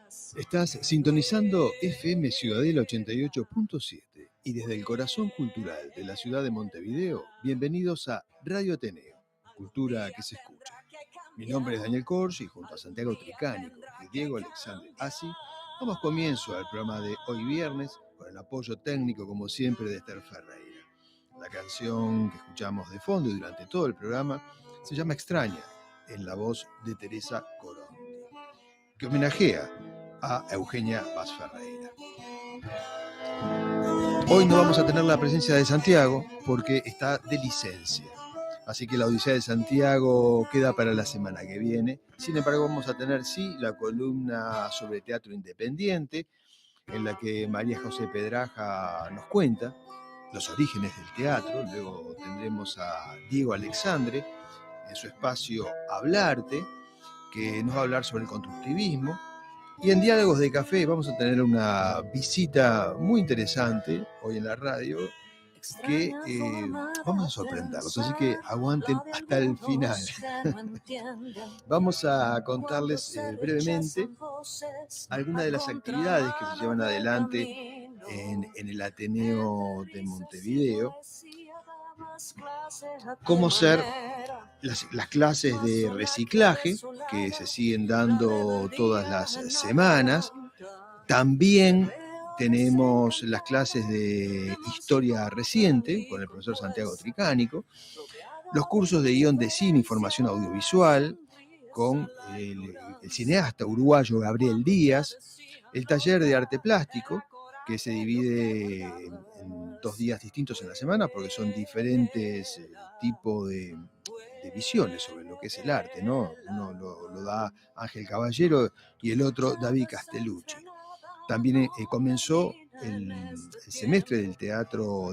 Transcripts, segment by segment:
Estás sintonizando FM Ciudadela 88.7 y desde el corazón cultural de la ciudad de Montevideo, bienvenidos a Radio Ateneo, cultura que se escucha. Mi nombre es Daniel Corsi y junto a Santiago Tricánico y Diego Alexandre Asi, damos comienzo al programa de hoy viernes con el apoyo técnico, como siempre, de Esther Ferreira. La canción que escuchamos de fondo y durante todo el programa se llama Extraña, en la voz de Teresa Coronti, que homenajea a Eugenia Paz Ferreira. Hoy no vamos a tener la presencia de Santiago porque está de licencia, así que la Odisea de Santiago queda para la semana que viene. Sin embargo, vamos a tener sí la columna sobre teatro independiente, en la que María José Pedraja nos cuenta los orígenes del teatro. Luego tendremos a Diego Alexandre en su espacio Hablarte, que nos va a hablar sobre el constructivismo. Y en Diálogos de Café vamos a tener una visita muy interesante hoy en la radio que vamos a sorprenderlos, así que aguanten hasta el final. Vamos a contarles brevemente algunas de las actividades que se llevan adelante en el Ateneo de Montevideo, cómo ser las clases de reciclaje que se siguen dando todas las semanas. También tenemos las clases de historia reciente con el profesor Santiago Tricánico, los cursos de guión de cine y formación audiovisual con el cineasta uruguayo Gabriel Díaz, el taller de arte plástico, que se divide en 2 días distintos en la semana porque son diferentes tipos de visiones sobre lo que es el arte, ¿no? Uno lo da Ángel Caballero y el otro David Castellucci. También comenzó el semestre del teatro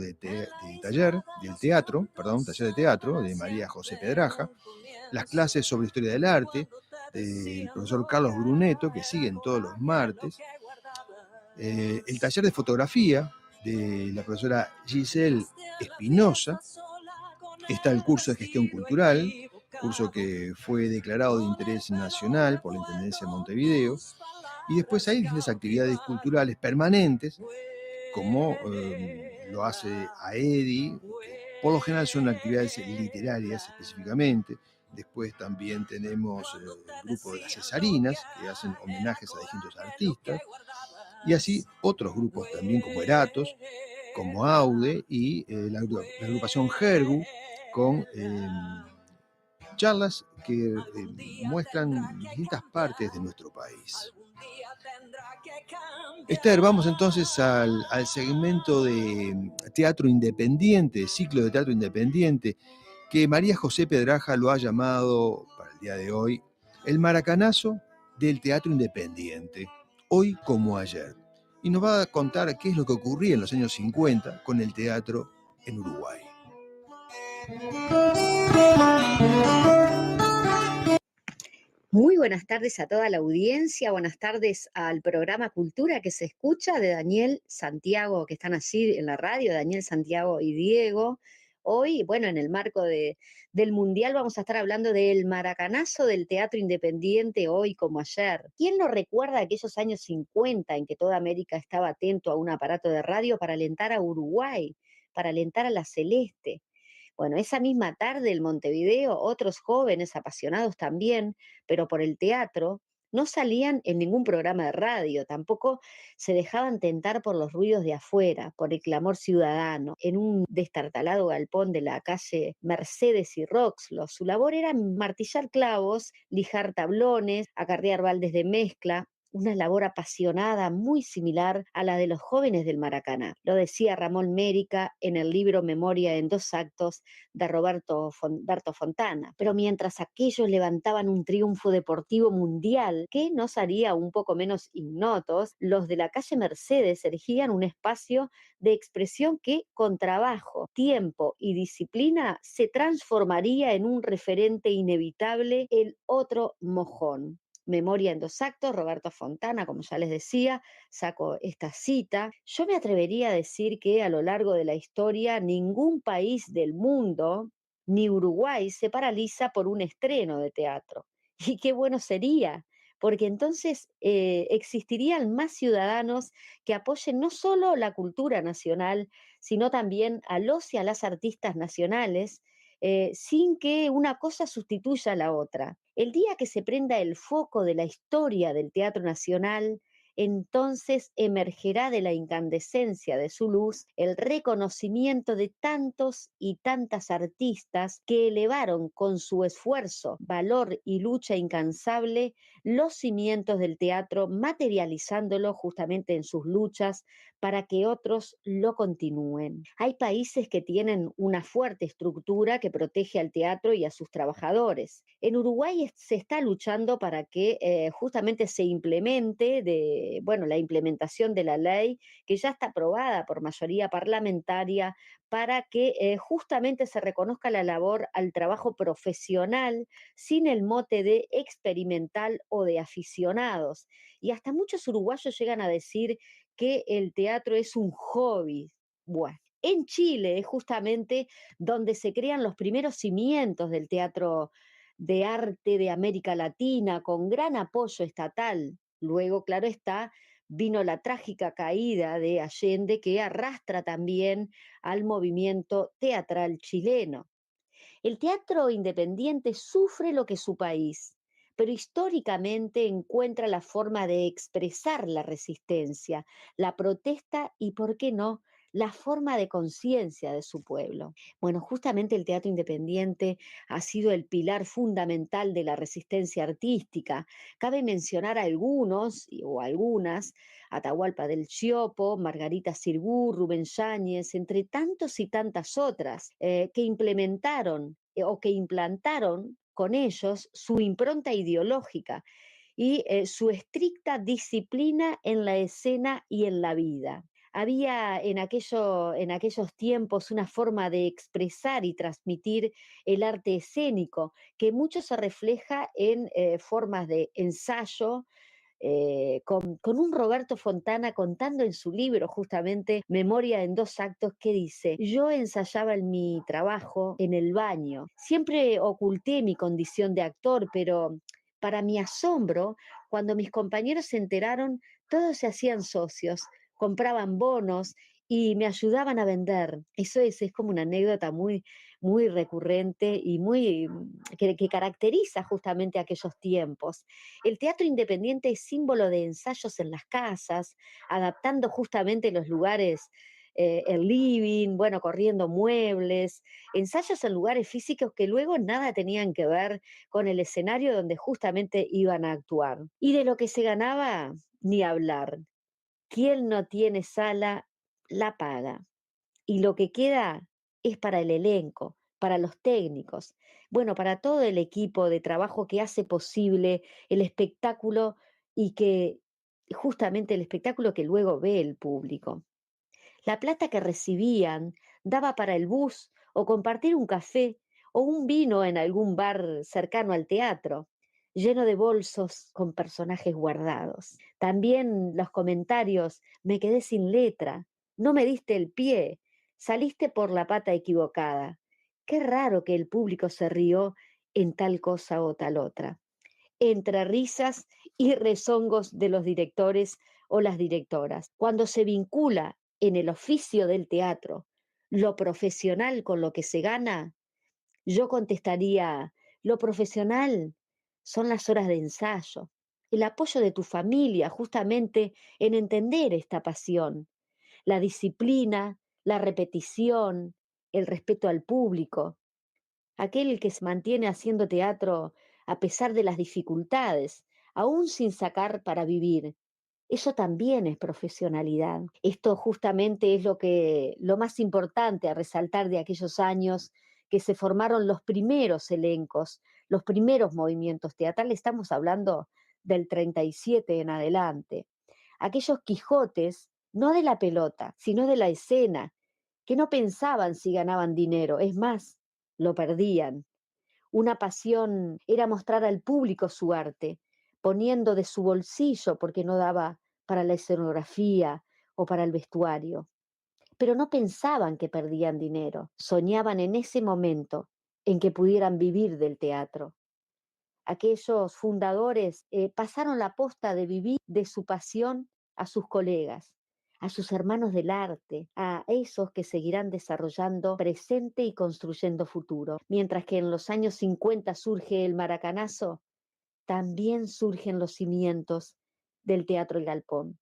taller de teatro de María José Pedraja, las clases sobre historia del arte del profesor Carlos Brunetto, que siguen todos los martes, el taller de fotografía de la profesora Giselle Espinosa, está el curso de gestión cultural, curso que fue declarado de interés nacional por la Intendencia de Montevideo, y después hay distintas actividades culturales permanentes, como lo hace AEDI, que por lo general son actividades literarias específicamente. Después también tenemos el grupo de las Cesarinas, que hacen homenajes a distintos artistas, y así otros grupos también como Eratos, como Aude y la agrupación Gergu, con charlas que muestran distintas partes de nuestro país. Esther, vamos entonces al segmento de teatro independiente, ciclo de teatro independiente, que María José Pedraja lo ha llamado, para el día de hoy, el maracanazo del teatro independiente, hoy como ayer. Y nos va a contar qué es lo que ocurría en los años 50 con el teatro en Uruguay. Muy buenas tardes a toda la audiencia, buenas tardes al programa Cultura que se escucha de Daniel Santiago, que están allí en la radio, Daniel Santiago y Diego. Hoy, bueno, en el marco del Mundial vamos a estar hablando del maracanazo del teatro independiente hoy como ayer. ¿Quién no recuerda aquellos años 50 en que toda América estaba atento a un aparato de radio para alentar a Uruguay, para alentar a la Celeste? Bueno, esa misma tarde en Montevideo, otros jóvenes apasionados también, pero por el teatro, no salían en ningún programa de radio, tampoco se dejaban tentar por los ruidos de afuera, por el clamor ciudadano. En un destartalado galpón de la calle Mercedes y Roxlo, su labor era martillar clavos, lijar tablones, acarrear baldes de mezcla, una labor apasionada muy similar a la de los jóvenes del Maracaná. Lo decía Ramón Mérica en el libro Memoria en 2 actos de Roberto Fontana. Pero mientras aquellos levantaban un triunfo deportivo mundial que nos haría un poco menos ignotos, los de la calle Mercedes erigían un espacio de expresión que con trabajo, tiempo y disciplina se transformaría en un referente inevitable, el otro mojón. Memoria en 2 actos, Roberto Fontana, como ya les decía, saco esta cita. Yo me atrevería a decir que a lo largo de la historia ningún país del mundo, ni Uruguay, se paraliza por un estreno de teatro. Y qué bueno sería, porque entonces existirían más ciudadanos que apoyen no solo la cultura nacional, sino también a los y a las artistas nacionales, sin que una cosa sustituya a la otra. El día que se prenda el foco de la historia del Teatro Nacional, entonces emergerá de la incandescencia de su luz el reconocimiento de tantos y tantas artistas que elevaron con su esfuerzo, valor y lucha incansable los cimientos del teatro, materializándolo justamente en sus luchas para que otros lo continúen. Hay países que tienen una fuerte estructura que protege al teatro y a sus trabajadores. En Uruguay se está luchando para que justamente se implemente bueno, la implementación de la ley que ya está aprobada por mayoría parlamentaria para que justamente se reconozca la labor al trabajo profesional sin el mote de experimental o de aficionados. Y hasta muchos uruguayos llegan a decir que el teatro es un hobby. Bueno, en Chile es justamente donde se crean los primeros cimientos del teatro de arte de América Latina, con gran apoyo estatal. Luego, claro está, vino la trágica caída de Allende que arrastra también al movimiento teatral chileno. El teatro independiente sufre lo que su país, pero históricamente encuentra la forma de expresar la resistencia, la protesta y, ¿por qué no?, la forma de conciencia de su pueblo. Bueno, justamente el teatro independiente ha sido el pilar fundamental de la resistencia artística. Cabe mencionar a algunos o algunas: Atahualpa del Chiopo, Margarita Sirgu, Rubén Yáñez, entre tantos y tantas otras, que implementaron o que implantaron con ellos su impronta ideológica y su estricta disciplina en la escena y en la vida. Había en aquellos tiempos una forma de expresar y transmitir el arte escénico que mucho se refleja en formas de ensayo, con un Roberto Fontana contando en su libro justamente Memoria en dos actos, que dice: yo ensayaba en mi trabajo en el baño, siempre oculté mi condición de actor, pero para mi asombro, cuando mis compañeros se enteraron, todos se hacían socios, compraban bonos y me ayudaban a vender. Eso es como una anécdota muy recurrente y que caracteriza justamente aquellos tiempos. El teatro independiente es símbolo de ensayos en las casas, adaptando justamente los lugares, el living, bueno, corriendo muebles, ensayos en lugares físicos que luego nada tenían que ver con el escenario donde justamente iban a actuar. Y de lo que se ganaba, ni hablar. Quien no tiene sala, la paga. Y lo que queda es para el elenco, para los técnicos, bueno, para todo el equipo de trabajo que hace posible el espectáculo y que justamente el espectáculo que luego ve el público. La plata que recibían daba para el bus o compartir un café o un vino en algún bar cercano al teatro, lleno de bolsos con personajes guardados. También los comentarios: me quedé sin letra, no me diste el pie, saliste por la pata equivocada. Qué raro que el público se rió en tal cosa o tal otra, entre risas y rezongos de los directores o las directoras. Cuando se vincula en el oficio del teatro lo profesional con lo que se gana, yo contestaría: lo profesional son las horas de ensayo, el apoyo de tu familia justamente en entender esta pasión, la disciplina, la repetición, el respeto al público, aquel que se mantiene haciendo teatro a pesar de las dificultades, aún sin sacar para vivir. Eso también es profesionalidad. Esto justamente es lo más importante a resaltar de aquellos años que se formaron los primeros elencos, los primeros movimientos teatrales. Estamos hablando del 37 en adelante. Aquellos Quijotes, no de la pelota, sino de la escena, que no pensaban si ganaban dinero, es más, lo perdían. Una pasión era mostrar al público su arte, poniendo de su bolsillo porque no daba para la escenografía o para el vestuario. Pero no pensaban que perdían dinero, soñaban en ese momento en que pudieran vivir del teatro. aquellos fundadores pasaron la posta de vivir de su pasión a sus colegas, a sus hermanos del arte, a esos que seguirán desarrollando presente y construyendo futuro. Mientras que en los años 50 surge el maracanazo, también surgen los cimientos del Teatro El Galpón,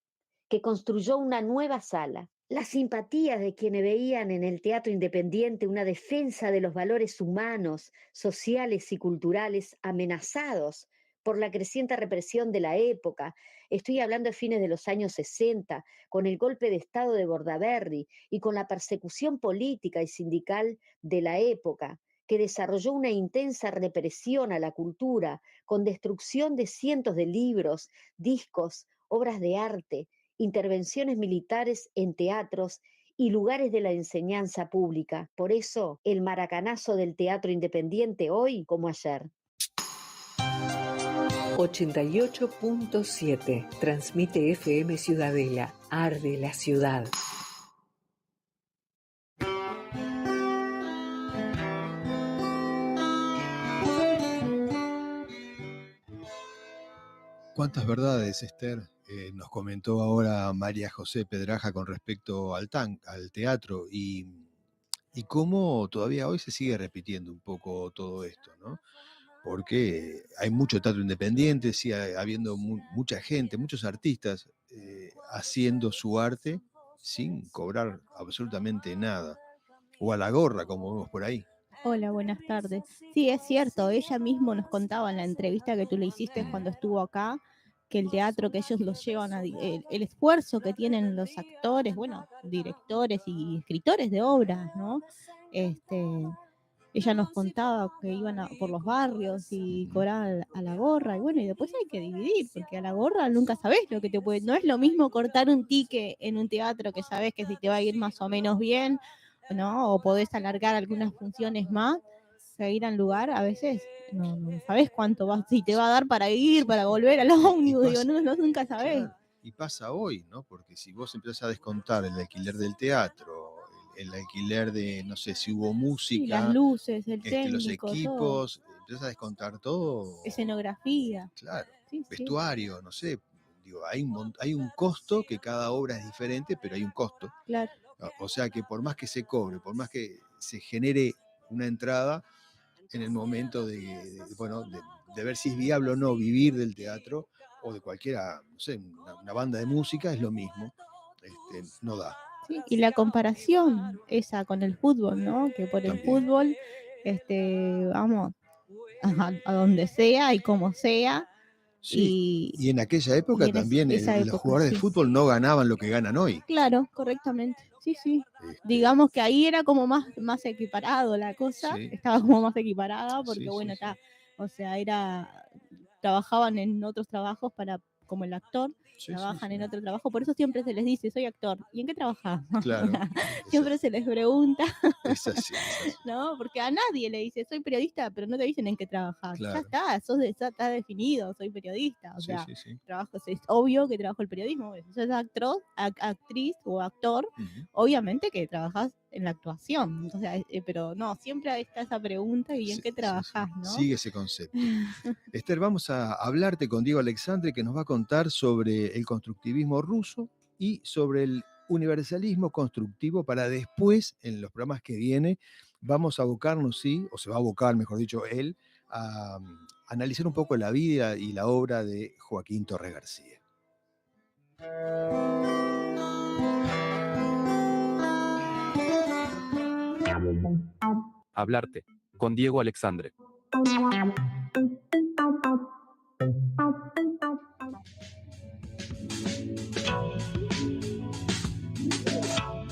que construyó una nueva sala. Las simpatías de quienes veían en el teatro independiente una defensa de los valores humanos, sociales y culturales amenazados por la creciente represión de la época. Estoy hablando de fines de los años 60, con el golpe de Estado de Bordaberry y con la persecución política y sindical de la época, que desarrolló una intensa represión a la cultura, con destrucción de cientos de libros, discos, obras de arte, intervenciones militares en teatros y lugares de la enseñanza pública. Por eso, el maracanazo del teatro independiente hoy como ayer. 88.7 transmite FM Ciudadela, arde la ciudad. ¿Cuántas verdades, Esther? Nos comentó ahora María José Pedraja con respecto al teatro y cómo todavía hoy se sigue repitiendo un poco todo esto, ¿no? Porque hay mucho teatro independiente, sigue habiendo mucha gente, muchos artistas haciendo su arte sin cobrar absolutamente nada, o a la gorra, como vemos por ahí. Hola, buenas tardes. Sí, es cierto, ella misma nos contaba en la entrevista que tú le hiciste cuando estuvo acá, que el teatro que ellos los llevan el esfuerzo que tienen los actores, bueno, directores y escritores de obras, ¿no? Ella nos contaba que iban por los barrios y cobraban a la gorra, y bueno, y después hay que dividir, porque a la gorra nunca sabés lo que te puede. No es lo mismo cortar un ticket en un teatro que sabés que si te va a ir más o menos bien, ¿no? O podés alargar algunas funciones más, seguir al lugar, a veces no sabés cuánto va, si te va a dar para ir, para volver al ómnibus, digo, nunca sabés. Claro, y pasa hoy, ¿no? Porque si vos empezás a descontar el alquiler del teatro, el alquiler de, no sé, si hubo música, sí, las luces, el técnico, los equipos, empezás a descontar todo. Escenografía. Claro, sí, vestuario, no sé. Digo, hay un costo, que cada obra es diferente, pero hay un costo. Claro. O sea que por más que se cobre, por más que se genere una entrada, en el momento de ver si es viable o no vivir del teatro o de cualquiera, no sé, una banda de música, es lo mismo, no da. Sí, y la comparación esa con el fútbol, ¿no? Que por el fútbol, vamos a donde sea y como sea. Sí, y en aquella época también los jugadores de fútbol no ganaban lo que ganan hoy. Claro, correctamente. Sí. Digamos que ahí era como más equiparado la cosa, estaba como más equiparada porque o sea, trabajaban en otros trabajos como el actor, trabajan en otro trabajo, por eso siempre se les dice, soy actor, ¿y en qué trabajas? Claro. Siempre se les pregunta, es así. ¿no? Porque a nadie le dice, soy periodista, pero no te dicen en qué trabajas. Claro. Ya está definido, soy periodista, o sea, trabajo, es obvio que trabajo el periodismo, si sos actriz o actor, obviamente que trabajas en la actuación, o sea, pero no, siempre está esa pregunta, ¿y en qué trabajas? ¿No? Sigue ese concepto. Esther, vamos a hablarte con Diego Alexandre, que nos va a contar sobre el constructivismo ruso y sobre el universalismo constructivo, para después, en los programas que viene, vamos a abocarnos, o se va a abocar, mejor dicho, él, a analizar un poco la vida y la obra de Joaquín Torres García. Hablarte con Diego Alexandre.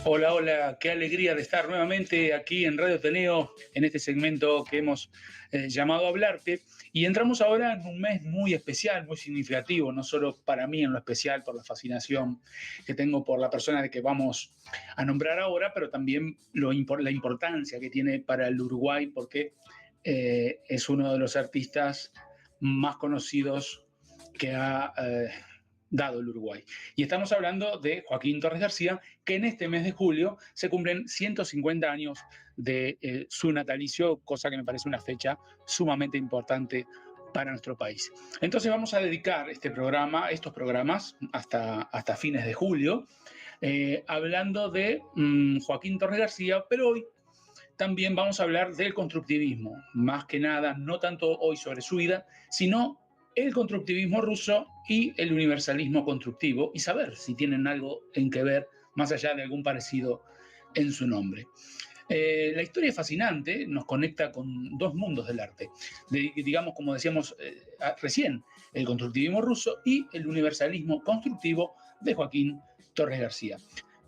Hola, qué alegría de estar nuevamente aquí en Radio Ateneo, en este segmento que hemos llamado Hablarte. Y entramos ahora en un mes muy especial, muy significativo, no solo para mí en lo especial, por la fascinación que tengo por la persona de que vamos a nombrar ahora, pero también la importancia que tiene para el Uruguay, porque es uno de los artistas más conocidos que ha dado el Uruguay. Y estamos hablando de Joaquín Torres García, que en este mes de julio se cumplen 150 años de su natalicio, cosa que me parece una fecha sumamente importante para nuestro país. Entonces vamos a dedicar estos programas, hasta fines de julio, hablando de Joaquín Torres García, pero hoy también vamos a hablar del constructivismo, más que nada, no tanto hoy sobre su vida, sino el constructivismo ruso y el universalismo constructivo, y saber si tienen algo en que ver, más allá de algún parecido en su nombre. La historia es fascinante, nos conecta con dos mundos del arte, digamos, como decíamos recién, el constructivismo ruso y el universalismo constructivo de Joaquín Torres García.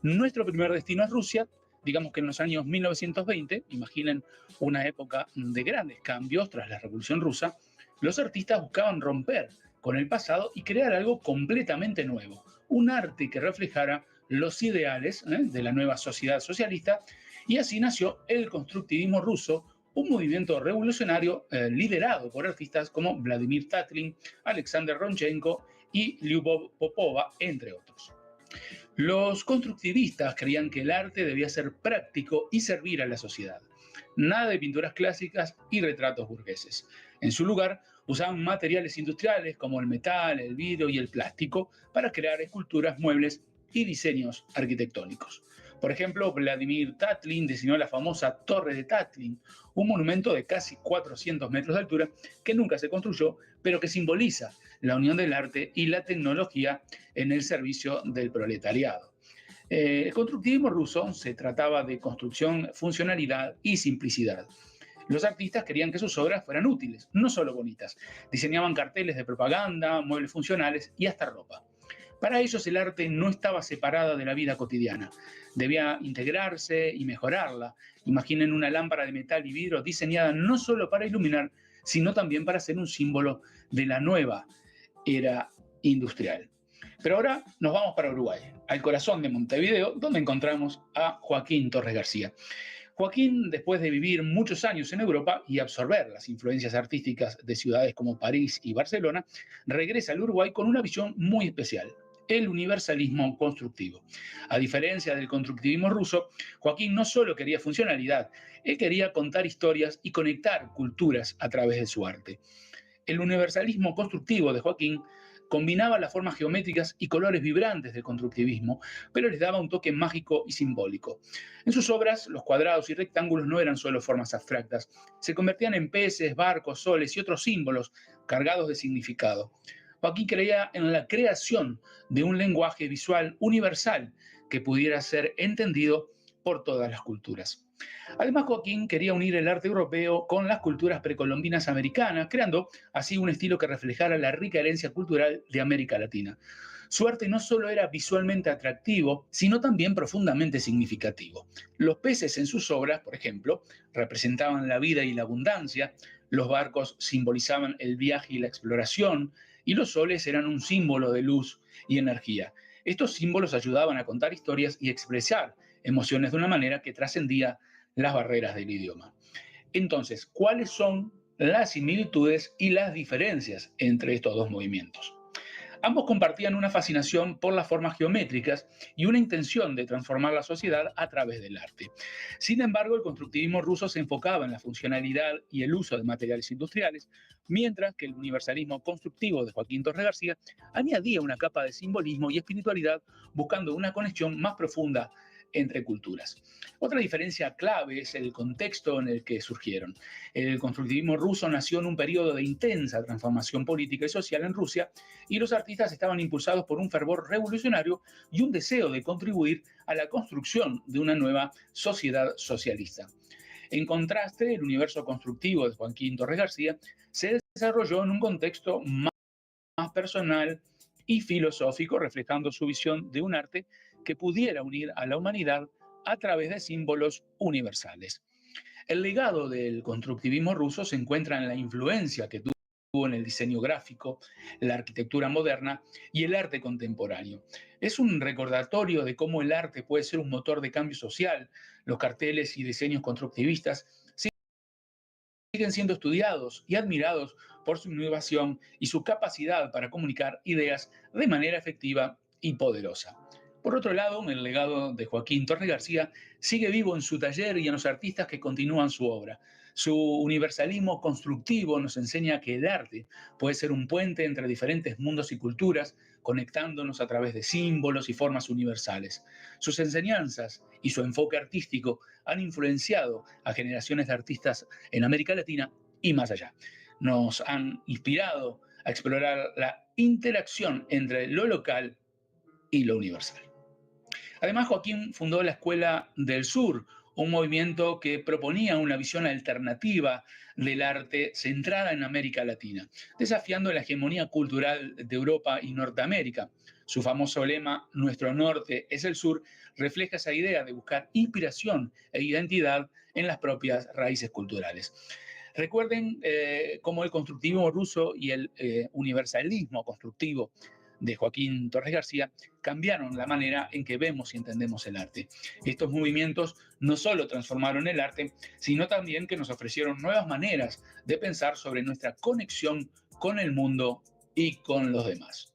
Nuestro primer destino es Rusia, digamos que en los años 1920, imaginen una época de grandes cambios tras la Revolución Rusa, los artistas buscaban romper con el pasado y crear algo completamente nuevo, un arte que reflejara los ideales de la nueva sociedad socialista, y así nació el constructivismo ruso, un movimiento revolucionario liderado por artistas como Vladimir Tatlin, Alexander Rodchenko y Lyubov Popova, entre otros. Los constructivistas creían que el arte debía ser práctico y servir a la sociedad. Nada de pinturas clásicas y retratos burgueses. En su lugar, usaban materiales industriales como el metal, el vidrio y el plástico para crear esculturas, muebles y diseños arquitectónicos. Por ejemplo, Vladimir Tatlin diseñó la famosa Torre de Tatlin, un monumento de casi 400 metros de altura que nunca se construyó, pero que simboliza la unión del arte y la tecnología en el servicio del proletariado. El constructivismo ruso se trataba de construcción, funcionalidad y simplicidad. Los artistas querían que sus obras fueran útiles, no solo bonitas. Diseñaban carteles de propaganda, muebles funcionales y hasta ropa. Para ellos el arte no estaba separado de la vida cotidiana. Debía integrarse y mejorarla. Imaginen una lámpara de metal y vidrio diseñada no solo para iluminar, sino también para ser un símbolo de la nueva era industrial. Pero ahora nos vamos para Uruguay, al corazón de Montevideo, donde encontramos a Joaquín Torres García. Joaquín, después de vivir muchos años en Europa y absorber las influencias artísticas de ciudades como París y Barcelona, regresa al Uruguay con una visión muy especial: el universalismo constructivo. A diferencia del constructivismo ruso, Joaquín no solo quería funcionalidad, él quería contar historias y conectar culturas a través de su arte. El universalismo constructivo de Joaquín combinaba las formas geométricas y colores vibrantes del constructivismo, pero les daba un toque mágico y simbólico. En sus obras, los cuadrados y rectángulos no eran solo formas abstractas, se convertían en peces, barcos, soles y otros símbolos cargados de significado. Joaquín creía en la creación de un lenguaje visual universal que pudiera ser entendido por todas las culturas. Además, Joaquín quería unir el arte europeo con las culturas precolombinas americanas, creando así un estilo que reflejara la rica herencia cultural de América Latina. Su arte no solo era visualmente atractivo, sino también profundamente significativo. Los peces en sus obras, por ejemplo, representaban la vida y la abundancia, los barcos simbolizaban el viaje y la exploración, y los soles eran un símbolo de luz y energía. Estos símbolos ayudaban a contar historias y expresar emociones de una manera que trascendía las barreras del idioma. Entonces, ¿cuáles son las similitudes y las diferencias entre estos dos movimientos? Ambos compartían una fascinación por las formas geométricas y una intención de transformar la sociedad a través del arte. Sin embargo, el constructivismo ruso se enfocaba en la funcionalidad y el uso de materiales industriales, mientras que el universalismo constructivo de Joaquín Torres García añadía una capa de simbolismo y espiritualidad, buscando una conexión más profunda entre culturas. Otra diferencia clave es el contexto en el que surgieron. El constructivismo ruso nació en un periodo de intensa transformación política y social en Rusia, y los artistas estaban impulsados por un fervor revolucionario y un deseo de contribuir a la construcción de una nueva sociedad socialista. En contraste, el universo constructivo de Joaquín Torres García se desarrolló en un contexto más personal y filosófico, reflejando su visión de un arte que pudiera unir a la humanidad a través de símbolos universales. El legado del constructivismo ruso se encuentra en la influencia que tuvo en el diseño gráfico, la arquitectura moderna y el arte contemporáneo. Es un recordatorio de cómo el arte puede ser un motor de cambio social. Los carteles y diseños constructivistas siguen siendo estudiados y admirados por su innovación y su capacidad para comunicar ideas de manera efectiva y poderosa. Por otro lado, el legado de Joaquín Torres García sigue vivo en su taller y en los artistas que continúan su obra. Su universalismo constructivo nos enseña que el arte puede ser un puente entre diferentes mundos y culturas, conectándonos a través de símbolos y formas universales. Sus enseñanzas y su enfoque artístico han influenciado a generaciones de artistas en América Latina y más allá. Nos han inspirado a explorar la interacción entre lo local y lo universal. Además, Joaquín fundó la Escuela del Sur, un movimiento que proponía una visión alternativa del arte centrada en América Latina, desafiando la hegemonía cultural de Europa y Norteamérica. Su famoso lema, "Nuestro norte es el sur", refleja esa idea de buscar inspiración e identidad en las propias raíces culturales. Recuerden cómo el constructivismo ruso y el universalismo constructivo de Joaquín Torres García cambiaron la manera en que vemos y entendemos el arte. Estos movimientos no solo transformaron el arte, sino también que nos ofrecieron nuevas maneras de pensar sobre nuestra conexión con el mundo y con los demás.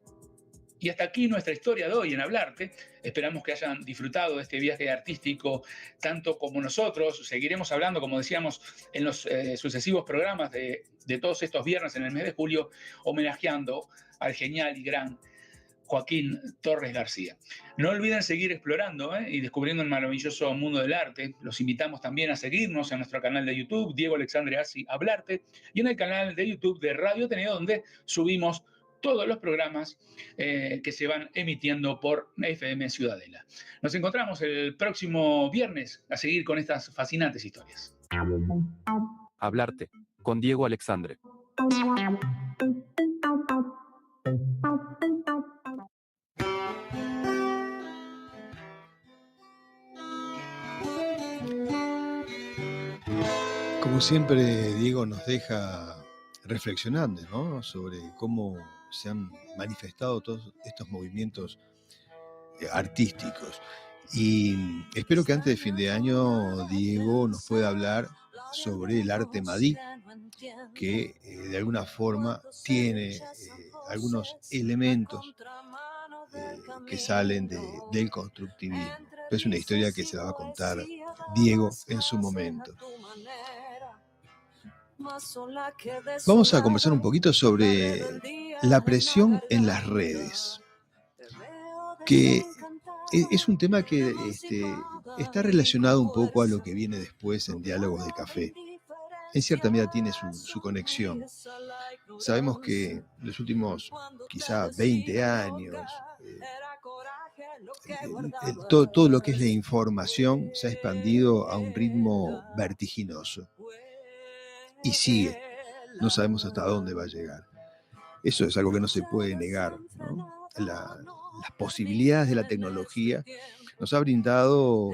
Y hasta aquí nuestra historia de hoy en Hablarte. Esperamos que hayan disfrutado de este viaje artístico tanto como nosotros. Seguiremos hablando, como decíamos, en los sucesivos programas de todos estos viernes en el mes de julio, homenajeando al genial y gran Joaquín Torres García. No olviden seguir explorando y descubriendo el maravilloso mundo del arte. Los invitamos también a seguirnos en nuestro canal de YouTube, Diego Alexandre Assi Hablarte, y en el canal de YouTube de Radio Ateneo, donde subimos todos los programas que se van emitiendo por FM Ciudadela. Nos encontramos el próximo viernes a seguir con estas fascinantes historias. Hablarte, con Diego Alexandre. Como siempre, Diego nos deja reflexionando, ¿no?, sobre cómo se han manifestado todos estos movimientos artísticos. Y espero que antes de fin de año Diego nos pueda hablar sobre el arte madí, que de alguna forma tiene algunos elementos que salen del constructivismo. Es una historia que se la va a contar Diego en su momento. Vamos a conversar un poquito sobre la presión en las redes, que es un tema que está relacionado un poco a lo que viene después en Diálogos de Café. En cierta medida tiene su conexión. Sabemos que los últimos quizá 20 años, todo lo que es la información se ha expandido a un ritmo vertiginoso. Y sigue, no sabemos hasta dónde va a llegar. Eso es algo que no se puede negar, ¿no? Las posibilidades de la tecnología nos ha brindado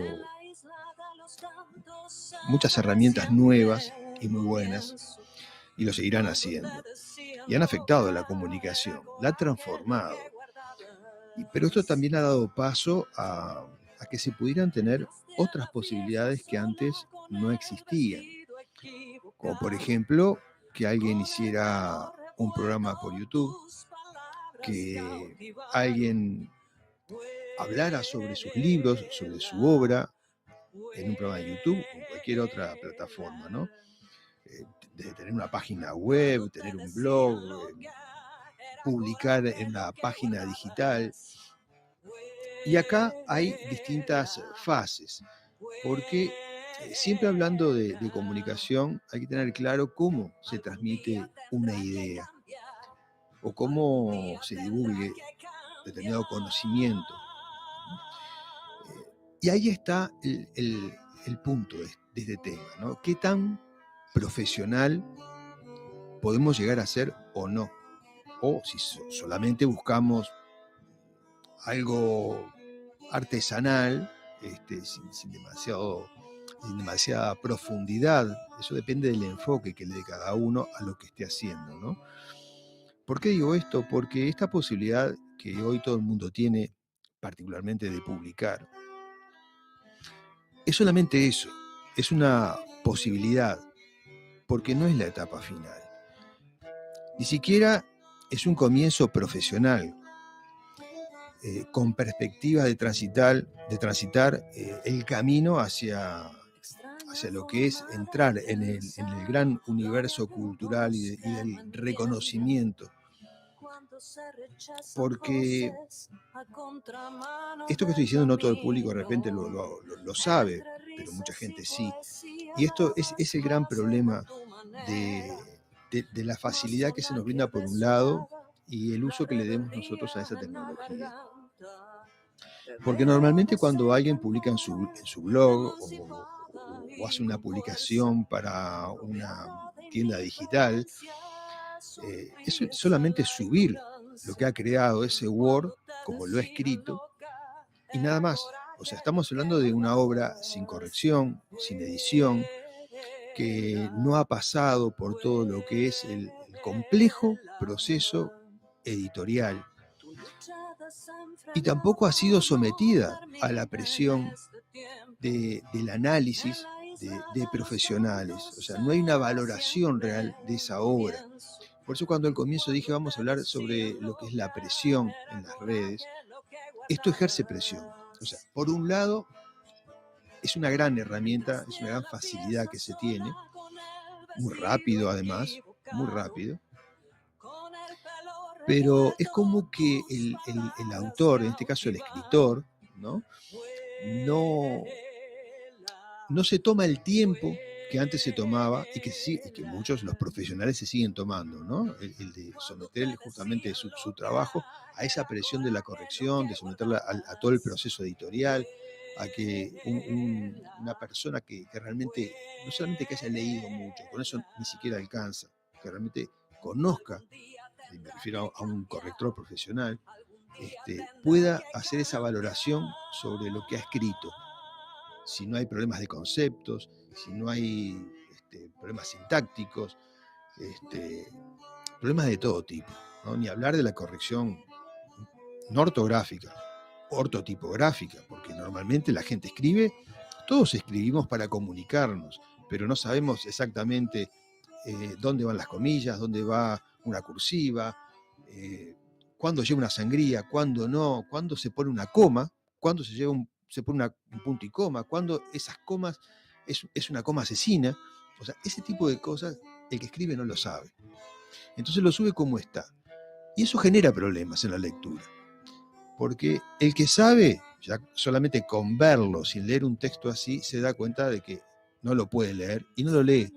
muchas herramientas nuevas y muy buenas, y lo seguirán haciendo. Y han afectado a la comunicación, la ha transformado. Pero esto también ha dado paso a que se pudieran tener otras posibilidades que antes no existían. Como por ejemplo, que alguien hiciera un programa por YouTube, que alguien hablara sobre sus libros, sobre su obra, en un programa de YouTube o en cualquier otra plataforma, ¿no? De tener una página web, tener un blog, publicar en una página digital. Y acá hay distintas fases, porque siempre hablando de comunicación hay que tener claro cómo se transmite una idea o cómo se divulgue determinado conocimiento. Y ahí está el punto de este tema, ¿no? ¿Qué tan profesional podemos llegar a ser o no? O si solamente buscamos algo artesanal, sin demasiada profundidad. Eso depende del enfoque que le dé cada uno a lo que esté haciendo, ¿no? ¿Por qué digo esto? Porque esta posibilidad que hoy todo el mundo tiene, particularmente de publicar, es solamente eso, es una posibilidad, porque no es la etapa final. Ni siquiera es un comienzo profesional, con perspectiva de transitar el camino hacia hacia lo que es entrar en el gran universo cultural y del reconocimiento. Porque esto que estoy diciendo no todo el público de repente lo sabe, pero mucha gente sí. Y esto es el gran problema de la facilidad que se nos brinda por un lado y el uso que le demos nosotros a esa tecnología. Porque normalmente cuando alguien publica en su blog o hace una publicación para una tienda digital, eso es solamente subir lo que ha creado ese Word, como lo ha escrito, y nada más. O sea, estamos hablando de una obra sin corrección, sin edición, que no ha pasado por todo lo que es el complejo proceso editorial. Y tampoco ha sido sometida a la presión del análisis de profesionales. O sea, no hay una valoración real de esa obra. Por eso cuando al comienzo dije vamos a hablar sobre lo que es la presión en las redes, esto ejerce presión. O sea, por un lado, es una gran herramienta, es una gran facilidad que se tiene, muy rápido además, muy rápido, pero es como que el autor, en este caso el escritor, ¿no se toma el tiempo que antes se tomaba y que muchos los profesionales se siguen tomando, ¿no? El de someter justamente su trabajo a esa presión de la corrección, de someterla a todo el proceso editorial, a que una persona que realmente, no solamente que haya leído mucho, con eso ni siquiera alcanza, que realmente conozca, y me refiero a un corrector profesional, pueda hacer esa valoración sobre lo que ha escrito. Si no hay problemas de conceptos, si no hay problemas sintácticos, problemas de todo tipo, ¿no? Ni hablar de la corrección no ortográfica, ortotipográfica, porque normalmente la gente escribe, todos escribimos para comunicarnos, pero no sabemos exactamente dónde van las comillas, dónde va una cursiva, cuándo lleva una sangría, cuándo no, cuándo se pone una coma, cuándo se pone un punto y coma, cuándo esas comas es una coma asesina. O sea, ese tipo de cosas el que escribe no lo sabe. Entonces lo sube como está. Y eso genera problemas en la lectura. Porque el que sabe, ya solamente con verlo, sin leer un texto así, se da cuenta de que no lo puede leer y no lo lee.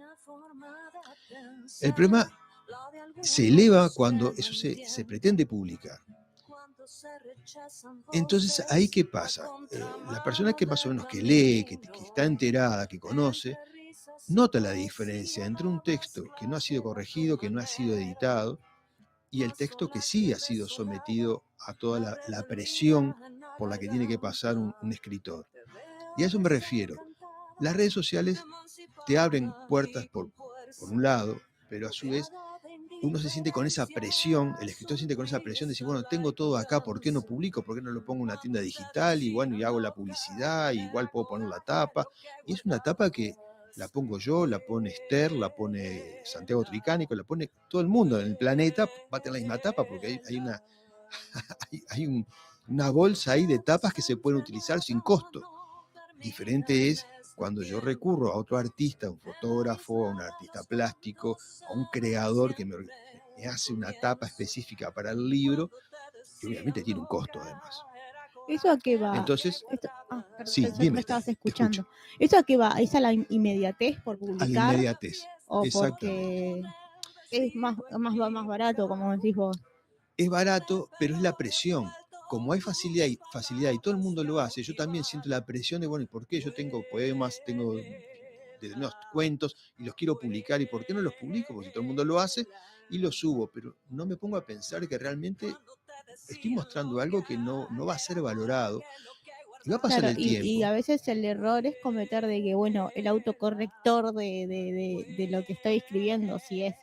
El problema se eleva cuando eso se pretende publicar. Entonces, ¿ahí qué pasa? La persona que más o menos que lee, que está enterada, que conoce, nota la diferencia entre un texto que no ha sido corregido, que no ha sido editado, y el texto que sí ha sido sometido a toda la presión por la que tiene que pasar un escritor. Y a eso me refiero. Las redes sociales te abren puertas por un lado, pero a su vez uno se siente con esa presión, el escritor se siente con esa presión de decir, bueno, tengo todo acá, ¿por qué no publico? ¿Por qué no lo pongo en una tienda digital? Y bueno, y hago la publicidad, igual puedo poner la tapa. Y es una tapa que la pongo yo, la pone Esther, la pone Santiago Tricánico, la pone todo el mundo en el planeta, va a tener la misma tapa porque hay una bolsa ahí de tapas que se pueden utilizar sin costo. Diferente es cuando yo recurro a otro artista, a un fotógrafo, a un artista plástico, a un creador que me hace una tapa específica para el libro, que obviamente tiene un costo además. ¿Eso a qué va? Entonces, sí, dime, me estabas escuchando. ¿Eso a qué va? ¿Es a la inmediatez por publicar? A la inmediatez, ¿O porque es más barato, como decís vos? Es barato, pero es la presión. Como hay facilidad y todo el mundo lo hace, yo también siento la presión de, bueno, ¿y por qué yo tengo poemas, tengo determinados cuentos y los quiero publicar? ¿Y por qué no los publico? Porque si todo el mundo lo hace y los subo, pero no me pongo a pensar que realmente estoy mostrando algo que no va a ser valorado. Y va a pasar el tiempo. Y a veces el error es cometer de que, bueno, el autocorrector de lo que estoy escribiendo, si es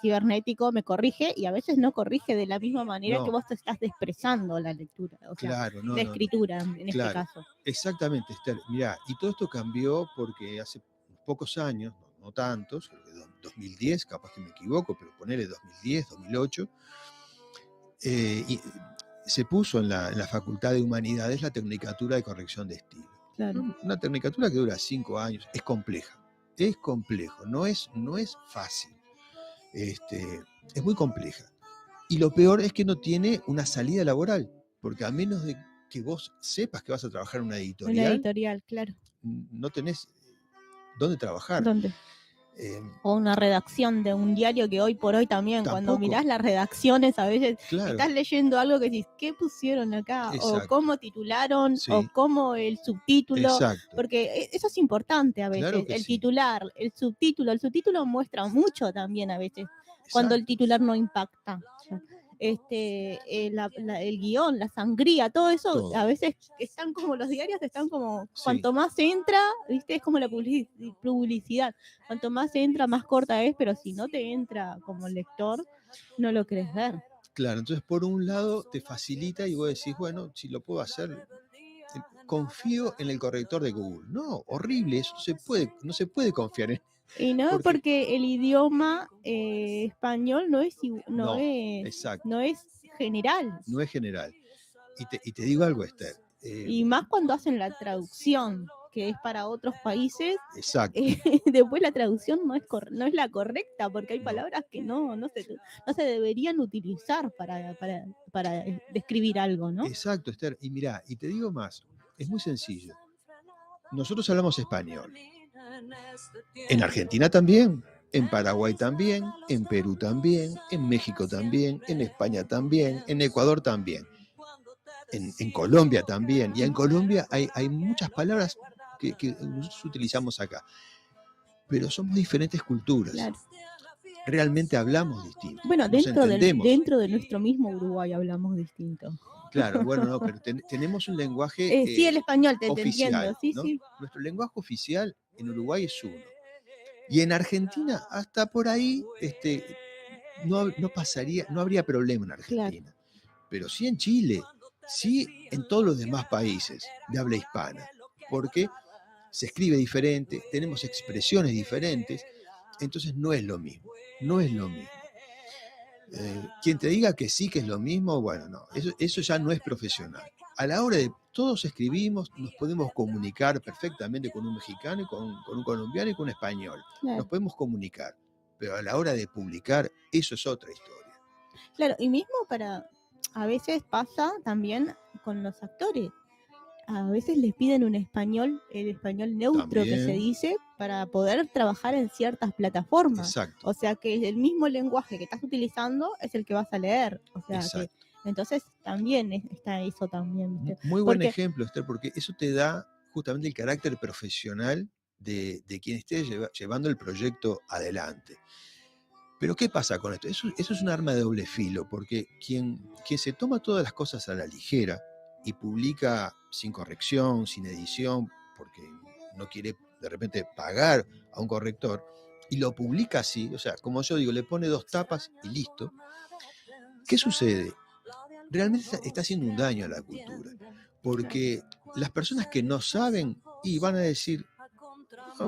cibernético, me corrige y a veces no corrige de la misma manera que vos te estás expresando la lectura, o sea, la escritura en este caso. Exactamente, Esther. Mirá, y todo esto cambió porque hace pocos años, no tantos, creo que 2010, capaz que me equivoco, pero ponele 2010, 2008, y se puso en la Facultad de Humanidades la Tecnicatura de Corrección de Estilo. Claro. Una tecnicatura que dura 5 años, es compleja, es complejo, no es fácil, es muy compleja. Y lo peor es que no tiene una salida laboral, porque a menos de que vos sepas que vas a trabajar en una Una editorial, editorial, claro. no tenés dónde trabajar. ¿Dónde? Eh, O una redacción de un diario que hoy por hoy también, cuando Tampoco. mirás las redacciones, a veces Claro, estás leyendo algo que dices, ¿qué pusieron acá? O exacto, cómo titularon, sí, o cómo el subtítulo, exacto, porque eso es importante a veces, claro que el sí, titular, el subtítulo muestra mucho también a veces, cuando el exacto, titular no impacta. El guión, la sangría, todo eso, todo, a veces están como los diarios, están como, sí, cuanto más entra, ¿viste? Es como la publicidad, cuanto más entra, más corta es, pero si no te entra como lector, no lo querés ver. claro. Entonces, por un lado, te facilita y vos decís, bueno, si lo puedo hacer, confío en el corrector de Google. No, horrible, eso no se puede confiar en, Y no, porque porque el idioma español no, exacto, no es general. no es general. Y te digo algo, Esther. Y más cuando hacen la traducción, que es para otros países, Exacto, después la traducción no es la correcta, porque hay no, palabras que no se deberían utilizar para describir algo, ¿no? exacto, Esther. Y mirá, y te digo más, es muy sencillo. Nosotros hablamos español. En Argentina también, en Paraguay también, en Perú también, en México también, en España también, en Ecuador también, en Colombia también. Y en Colombia hay muchas palabras que nosotros utilizamos acá. Pero somos diferentes culturas. Claro. Realmente hablamos distinto. Bueno, Nos entendemos. dentro de nuestro mismo Uruguay hablamos distinto. Claro, bueno, no, pero tenemos un lenguaje Sí, el español, te oficial. entiendo, sí, ¿no? sí. Nuestro lenguaje oficial en Uruguay es uno. Y en Argentina, hasta por ahí, no pasaría, no habría problema en Argentina. Claro. Pero sí en Chile, sí en todos los demás países de habla hispana. Porque se escribe diferente, tenemos expresiones diferentes, entonces no es lo mismo, no es lo mismo. Quien te diga que sí, que es lo mismo, bueno, no, eso ya no es profesional. A la hora de todos escribimos, nos podemos comunicar perfectamente con un mexicano, con un colombiano y con un español. Claro. Nos podemos comunicar, pero a la hora de publicar, eso es otra historia. Claro, y mismo a veces pasa también con los actores. A veces les piden el español neutro también, que se dice, para poder trabajar en ciertas plataformas. Exacto. O sea que el mismo lenguaje que estás utilizando es el que vas a leer. O sea que, entonces también está eso también. Muy buen ejemplo, Esther, porque eso te da justamente el carácter profesional de quien esté llevando el proyecto adelante. Pero ¿qué pasa con esto? Eso es un arma de doble filo, porque quien se toma todas las cosas a la ligera y publica sin corrección, sin edición, porque no quiere de repente pagar a un corrector, y lo publica así, o sea, como yo digo, le pone 2 tapas y listo. ¿Qué sucede? Realmente está haciendo un daño a la cultura, porque las personas que no saben y van a decir,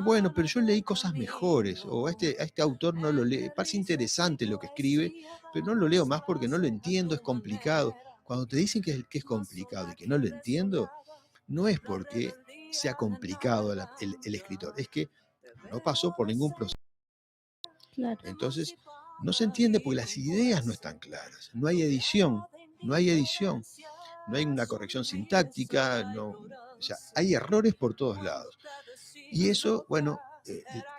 bueno, pero yo leí cosas mejores, o a este autor no lo leo, parece interesante lo que escribe, pero no lo leo más porque no lo entiendo, es complicado. Cuando te dicen que es complicado y que no lo entiendo, no es porque sea complicado el escritor, es que no pasó por ningún proceso. Claro. Entonces, no se entiende porque las ideas no están claras, no hay edición, no hay una corrección sintáctica, o sea, hay errores por todos lados. Y eso, bueno,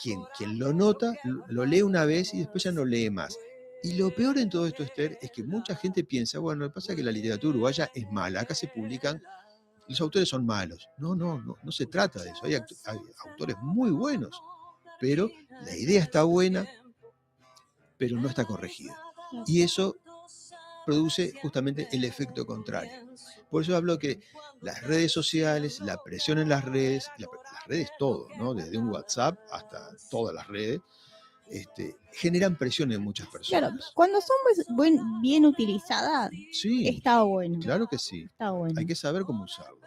quien lo nota, lo lee una vez y después ya no lee más. Y lo peor en todo esto, Esther, es que mucha gente piensa, bueno, lo que pasa es que la literatura uruguaya es mala, acá se publican, los autores son malos. No se trata de eso, hay autores muy buenos, pero la idea está buena, pero no está corregida. Y eso produce justamente el efecto contrario. Por eso hablo que las redes sociales, la presión en las redes todo, ¿no? Desde un WhatsApp hasta todas las redes, generan presión en muchas personas. Claro, cuando son bien utilizadas, sí, está bueno. Claro que sí. Está bueno. Hay que saber cómo usarlo.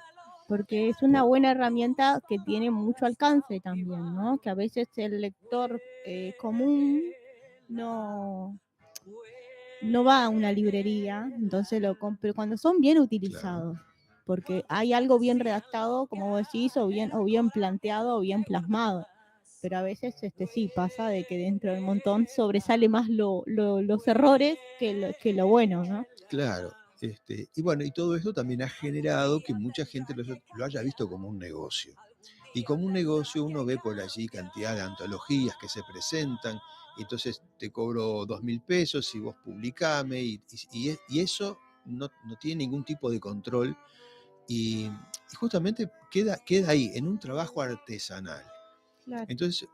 Porque es una buena herramienta que tiene mucho alcance también, ¿no? Que a veces el lector común no va a una librería, entonces lo compra, cuando son bien utilizados. porque hay algo bien redactado, como vos decís, o bien planteado, o bien plasmado. Pero a veces sí pasa de que dentro del montón sobresale más los errores que lo bueno, ¿no? Claro. Y bueno, y todo esto también ha generado que mucha gente lo haya visto como un negocio. Y como un negocio uno ve por allí cantidad de antologías que se presentan, y entonces te cobro 2.000 pesos y vos publicame, y eso no tiene ningún tipo de control, y justamente queda ahí, en un trabajo artesanal. Claro. Entonces,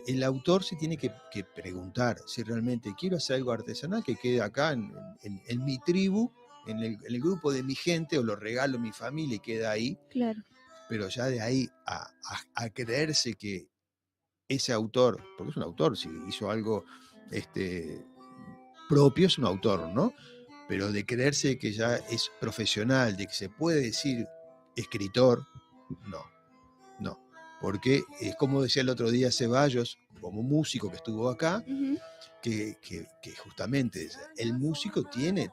el autor se tiene que preguntar si realmente quiero hacer algo artesanal que quede acá en mi tribu, en el grupo de mi gente, o lo regalo a mi familia y queda ahí. Claro. Pero ya de ahí a creerse que ese autor, porque es un autor, si hizo algo propio, es un autor, ¿no? Pero de creerse que ya es profesional, de que se puede decir escritor, no. Porque es como decía el otro día Ceballos, como músico que estuvo acá, Uh-huh. que justamente el músico tiene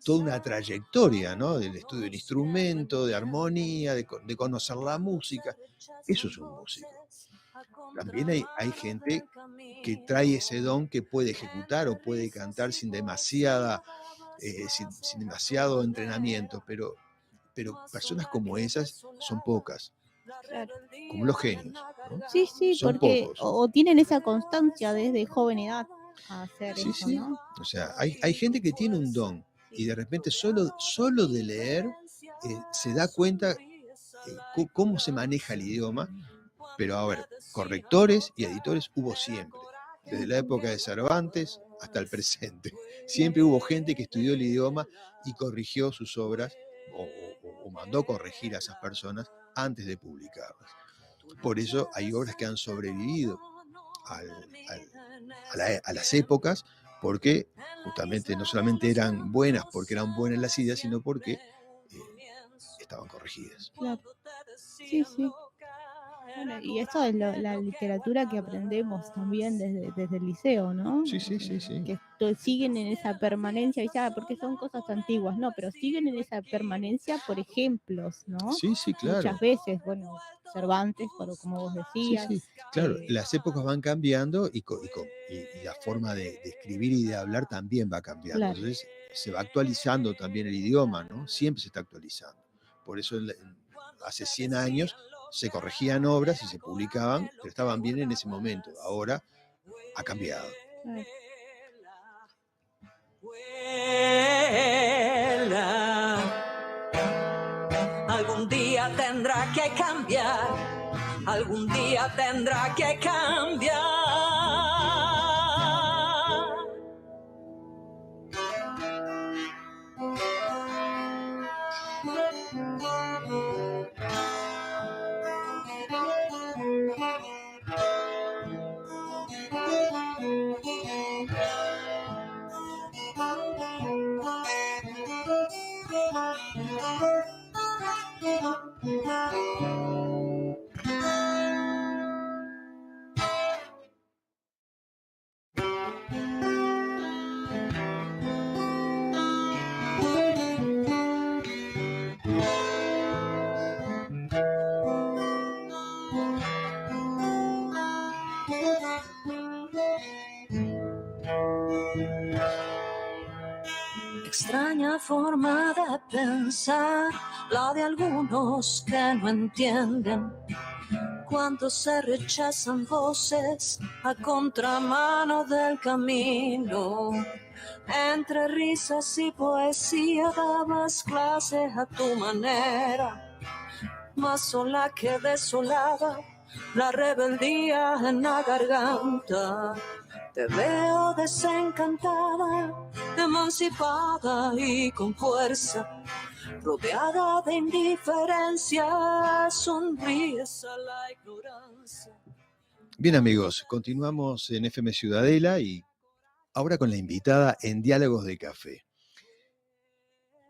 toda una trayectoria, ¿no? Del estudio del instrumento, de armonía, de conocer la música. Eso es un músico. También hay gente que trae ese don, que puede ejecutar o puede cantar sin demasiado entrenamiento, pero personas como esas son pocas. Claro. Como los genios, ¿no? Sí, Son porque pocos. o tienen esa constancia desde joven edad a hacer Sí, eso, sí. ¿no? O sea, hay gente que tiene un don y de repente solo de leer se da cuenta cómo se maneja el idioma, pero a ver, correctores y editores hubo siempre, desde la época de Cervantes hasta el presente. Siempre hubo gente que estudió el idioma y corrigió sus obras o mandó corregir a esas personas antes de publicarlas. Por eso hay obras que han sobrevivido a las épocas, porque justamente no solamente eran buenas porque eran buenas las ideas, sino porque estaban corregidas. Claro. Sí. Bueno, y eso es la literatura que aprendemos también desde el liceo, ¿no? Sí. Que siguen en esa permanencia, y ya, porque son cosas antiguas, no, pero siguen en esa permanencia por ejemplos, ¿no? Sí, claro. Muchas veces, bueno, Cervantes, como vos decías. Sí, claro, las épocas van cambiando y la forma de escribir y de hablar también va cambiando. Claro. Entonces se va actualizando también el idioma, ¿no? Siempre se está actualizando. Por eso hace 100 años se corregían obras y se publicaban, pero estaban bien en ese momento. Ahora ha cambiado. Claro. Algún día tendrá que cambiar, algún día tendrá que cambiar. Extraña forma de pensar, la de algunos que no entienden cuando se rechazan voces a contramano del camino. Entre risas y poesía dabas clases a tu manera, más sola que desolada, la rebeldía en la garganta. Te veo desencantada, emancipada y con fuerza, rodeada de indiferencia, sonríes a la ignorancia. Bien, amigos, continuamos en FM Ciudadela y ahora con la invitada en Diálogos de Café.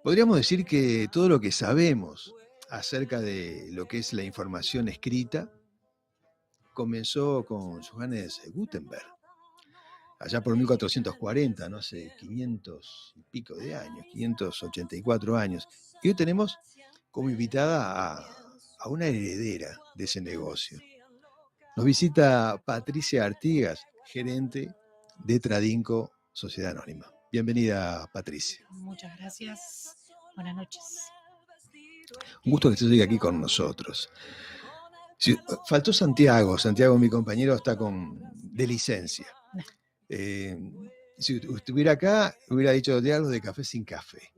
Podríamos decir que todo lo que sabemos acerca de lo que es la información escrita comenzó con Johannes Gutenberg. allá por 1440, no sé, 500 y pico de años, 584 años. Y hoy tenemos como invitada a una heredera de ese negocio. Nos visita Patricia Artigas, gerente de Tradinco Sociedad Anónima. Bienvenida, Patricia. Muchas gracias. Buenas noches. Un gusto que estés hoy aquí con nosotros. Sí, faltó Santiago. Santiago, mi compañero, está de licencia. Si estuviera acá, hubiera dicho diálogos de café sin café.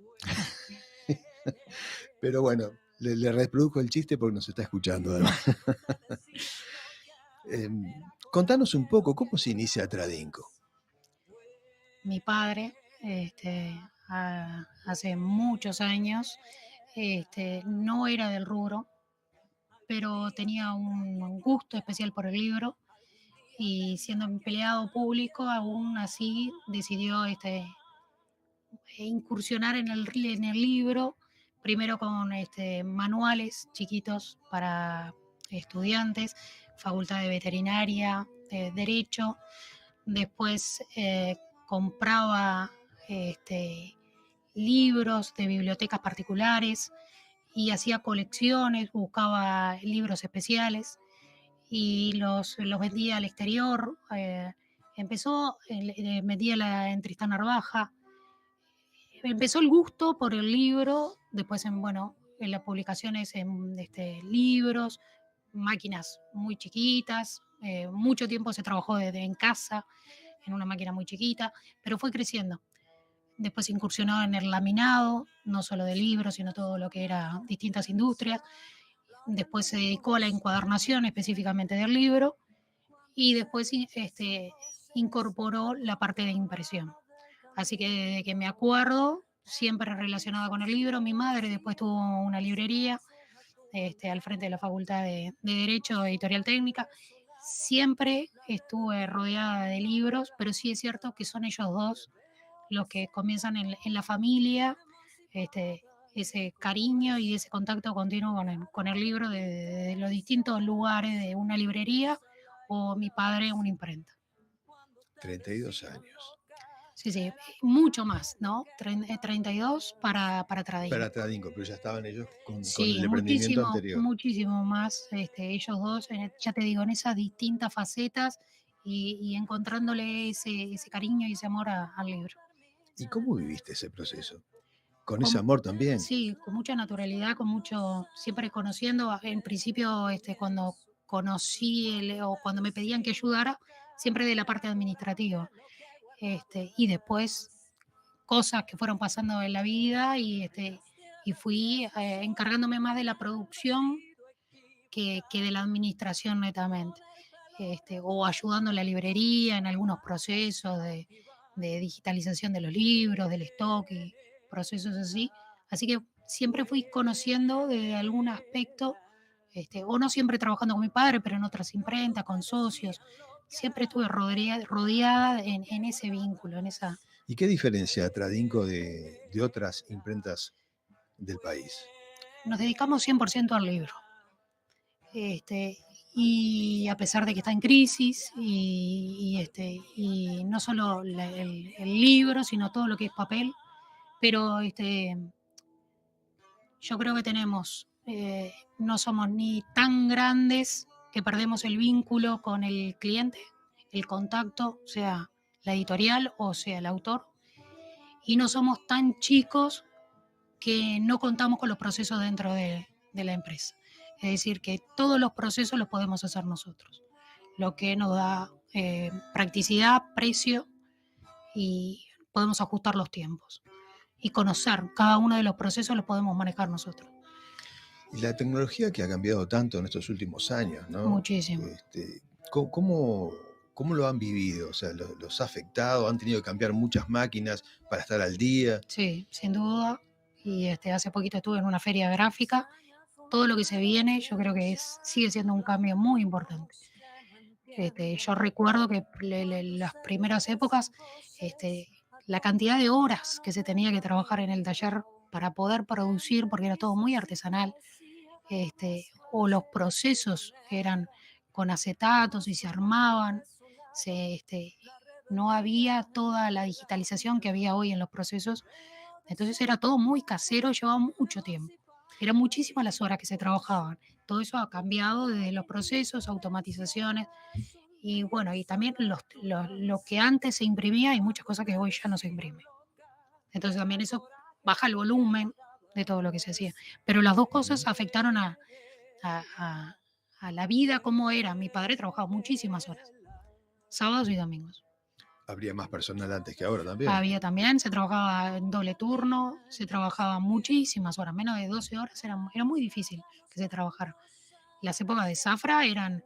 Pero bueno, le reproduzco el chiste porque nos está escuchando, además. Contanos un poco, ¿cómo se inicia Tradinco? Mi padre, hace muchos años, no era del rubro, pero tenía un gusto especial por el libro y siendo empleado público, aún así decidió incursionar en el libro, primero con manuales chiquitos para estudiantes, facultad de veterinaria, derecho, después compraba libros de bibliotecas particulares y hacía colecciones, buscaba libros especiales y los vendía al exterior. Vendía en Tristán Narvaja. Empezó el gusto por el libro, después en las publicaciones en libros, máquinas muy chiquitas, mucho tiempo se trabajó en casa, en una máquina muy chiquita, pero fue creciendo. Después incursionó en el laminado, no solo de libros, sino todo lo que era distintas industrias. Después se dedicó a la encuadernación específicamente del libro y después incorporó la parte de impresión. Así que desde que me acuerdo, siempre relacionada con el libro. Mi madre después tuvo una librería al frente de la Facultad de Derecho, Editorial Técnica. Siempre estuve rodeada de libros, pero sí es cierto que son ellos dos los que comienzan en la familia, ese cariño y ese contacto continuo con el libro de los distintos lugares de una librería o mi padre una imprenta. 32 años. Sí, mucho más, ¿no? 32 para Tradinco. Para Tradinco, pero ya estaban ellos con el emprendimiento anterior. Muchísimo más, ellos dos, ya te digo, en esas distintas facetas y encontrándole ese cariño y ese amor al libro. ¿Y cómo viviste ese proceso? ¿Con ese amor también? Sí, con mucha naturalidad, siempre conociendo, en principio, cuando conocí o cuando me pedían que ayudara, siempre de la parte administrativa. Y después cosas que fueron pasando en la vida y fui encargándome más de la producción que de la administración netamente, o ayudando en la librería en algunos procesos de digitalización de los libros, del stock y procesos así. Así que siempre fui conociendo de algún aspecto, o no siempre trabajando con mi padre, pero en otras imprentas, con socios. Siempre estuve rodeada en ese vínculo, en esa... ¿Y qué diferencia Tradinco de otras imprentas del país? Nos dedicamos 100% al libro. Y a pesar de que está en crisis, y no solo el libro, sino todo lo que es papel, pero yo creo que tenemos, no somos ni tan grandes que perdemos el vínculo con el cliente, el contacto, sea la editorial o sea el autor, y no somos tan chicos que no contamos con los procesos dentro de la empresa. Es decir, que todos los procesos los podemos hacer nosotros, lo que nos da practicidad, precio, y podemos ajustar los tiempos. Y conocer cada uno de los procesos los podemos manejar nosotros. Y la tecnología que ha cambiado tanto en estos últimos años, ¿no? Muchísimo. ¿Cómo lo han vivido? O sea, ¿los ha afectado? ¿Han tenido que cambiar muchas máquinas para estar al día? Sí, sin duda. Y hace poquito estuve en una feria gráfica. Todo lo que se viene, yo creo que sigue siendo un cambio muy importante. Yo recuerdo que las primeras épocas, la cantidad de horas que se tenía que trabajar en el taller para poder producir, porque era todo muy artesanal, o los procesos eran con acetatos y se armaban, no había toda la digitalización que había hoy en los procesos, entonces era todo muy casero, llevaba mucho tiempo. Eran muchísimas las horas que se trabajaban. Todo eso ha cambiado desde los procesos, automatizaciones y bueno, y también lo que antes se imprimía, hay muchas cosas que hoy ya no se imprime. Entonces también eso baja el volumen de todo lo que se hacía. Pero las dos cosas Ujú. afectaron a, a- a la vida como era. Mi padre trabajaba muchísimas horas, sábados y domingos. Habría más personal antes que ahora también. Había también, se trabajaba en doble turno, se trabajaba muchísimas horas, menos de 12 horas, era muy difícil que se trabajara. Las épocas de zafra eran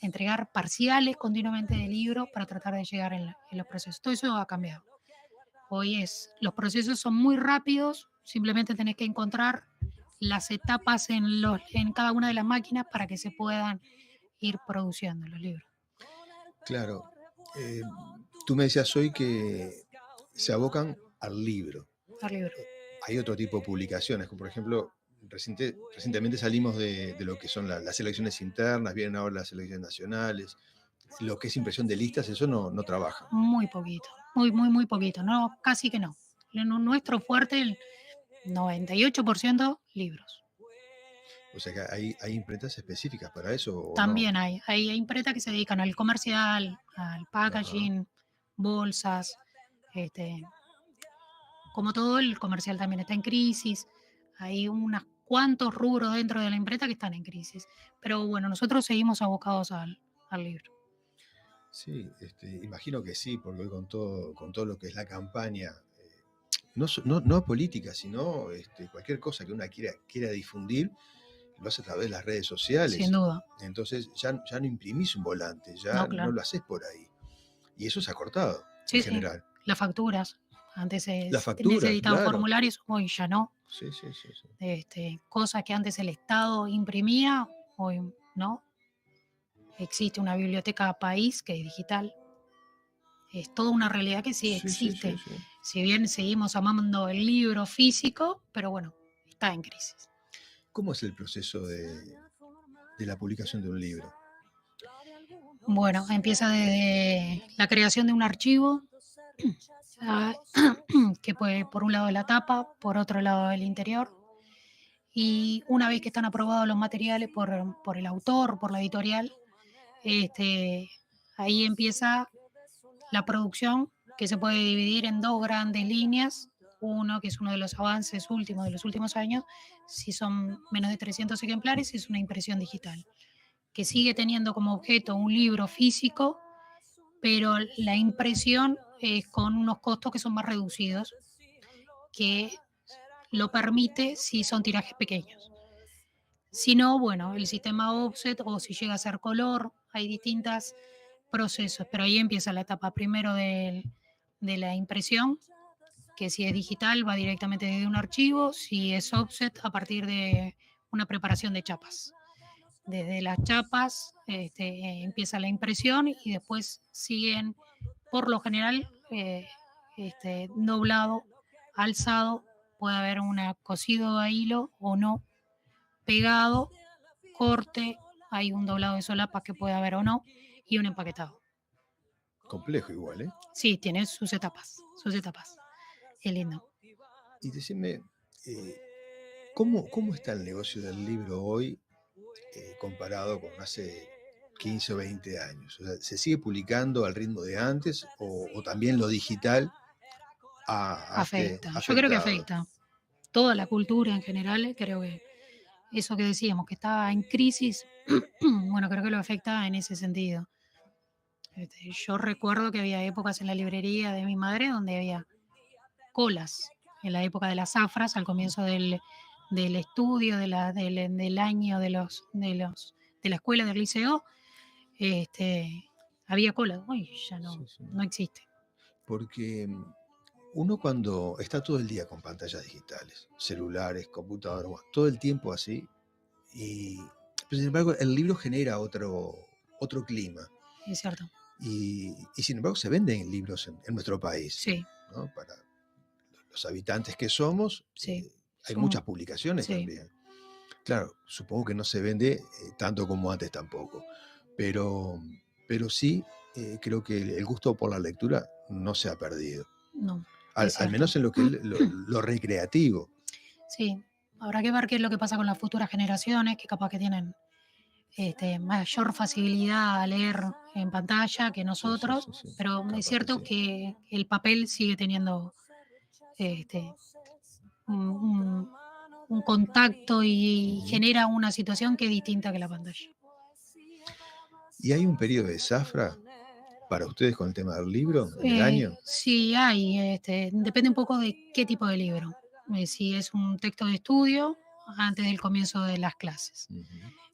entregar parciales continuamente de libros para tratar de llegar en los procesos. Todo eso ha cambiado. Los procesos son muy rápidos, simplemente tenés que encontrar las etapas en cada una de las máquinas para que se puedan ir produciendo los libros. Claro. eh, Tú me decías hoy que se abocan al libro. Los libros. Hay otro tipo de publicaciones, como por ejemplo, recientemente salimos de lo que son las elecciones internas, vienen ahora las elecciones nacionales. Lo que es impresión de listas, eso no trabaja. Muy poquito, muy poquito, no, casi que no. Nuestro fuerte, el 98% libros. O sea que hay imprentas específicas para eso, ¿o no? También hay imprentas que se dedican al comercial, al packaging, bolsas, como todo el comercial también está en crisis. Hay unos cuantos rubros dentro de la imprenta que están en crisis. Pero bueno, nosotros seguimos abocados al libro. Sí, imagino que sí, porque hoy con todo lo que es la campaña, no política, sino cualquier cosa que uno quiera difundir, lo hace a través de las redes sociales. Sin duda. Entonces ya no imprimís un volante, ya No, claro. no lo haces por ahí. Y eso se ha cortado Sí, en sí. general. Las facturas. Antes se Las facturas, editaban claro. formularios, hoy ya no. Sí. Cosas que antes el Estado imprimía, hoy no. Existe una biblioteca país que es digital. Es toda una realidad que sí existe. Sí. Si bien seguimos amando el libro físico, pero bueno, está en crisis. ¿Cómo es el proceso de la publicación de un libro? Bueno, empieza desde la creación de un archivo, que puede por un lado la tapa, por otro lado el interior. Y una vez que están aprobados los materiales por el autor, por la editorial, ahí empieza la producción, que se puede dividir en dos grandes líneas. Uno, que es uno de los avances últimos de los últimos años, si son menos de 300 ejemplares, es una impresión digital, que sigue teniendo como objeto un libro físico, pero la impresión es con unos costos que son más reducidos, que lo permite si son tirajes pequeños. Si no, bueno, el sistema offset o si llega a ser color, hay distintos procesos, pero ahí empieza la etapa primero de la impresión, que si es digital va directamente desde un archivo, si es offset a partir de una preparación de chapas. Desde las chapas empieza la impresión y después siguen, por lo general, doblado, alzado, puede haber un cosido a hilo o no, pegado, corte, hay un doblado de solapa que puede haber o no, y un empaquetado. Complejo igual, ¿eh? Sí, tiene sus etapas. Es lindo. Y decime, ¿cómo está el negocio del libro hoy comparado con hace 15 o 20 años? O sea, ¿se sigue publicando al ritmo de antes o también lo digital afecta? Yo creo que afecta. Toda la cultura en general, creo que eso que decíamos, que estaba en crisis, bueno, creo que lo afecta en ese sentido. Yo recuerdo que había épocas en la librería de mi madre donde había colas, en la época de las zafras, al comienzo del estudio, del año de la escuela, del liceo, había colas. Hoy ya no existe. Porque uno cuando está todo el día con pantallas digitales, celulares, computadoras, bueno, todo el tiempo así, pero sin embargo el libro genera otro clima. Es cierto. Y sin embargo se venden libros en nuestro país. Sí. ¿No? Para los habitantes que somos, sí. Hay muchas publicaciones también. Claro, supongo que no se vende tanto como antes tampoco, pero sí creo que el gusto por la lectura no se ha perdido. No, Al es cierto. menos en lo que es lo recreativo. Sí, habrá que ver qué es lo que pasa con las futuras generaciones, que capaz que tienen mayor facilidad a leer en pantalla que Sí, sí, nosotros, sí, sí. pero Capaz es cierto sí. que el papel sigue teniendo este, un, un contacto y Ujú. genera una situación que es distinta que la pantalla. ¿Y hay un periodo de zafra para ustedes con el tema del libro en el año? Sí, hay, depende un poco de qué tipo de libro. Si es un texto de estudio, antes del comienzo de las clases. Ujú.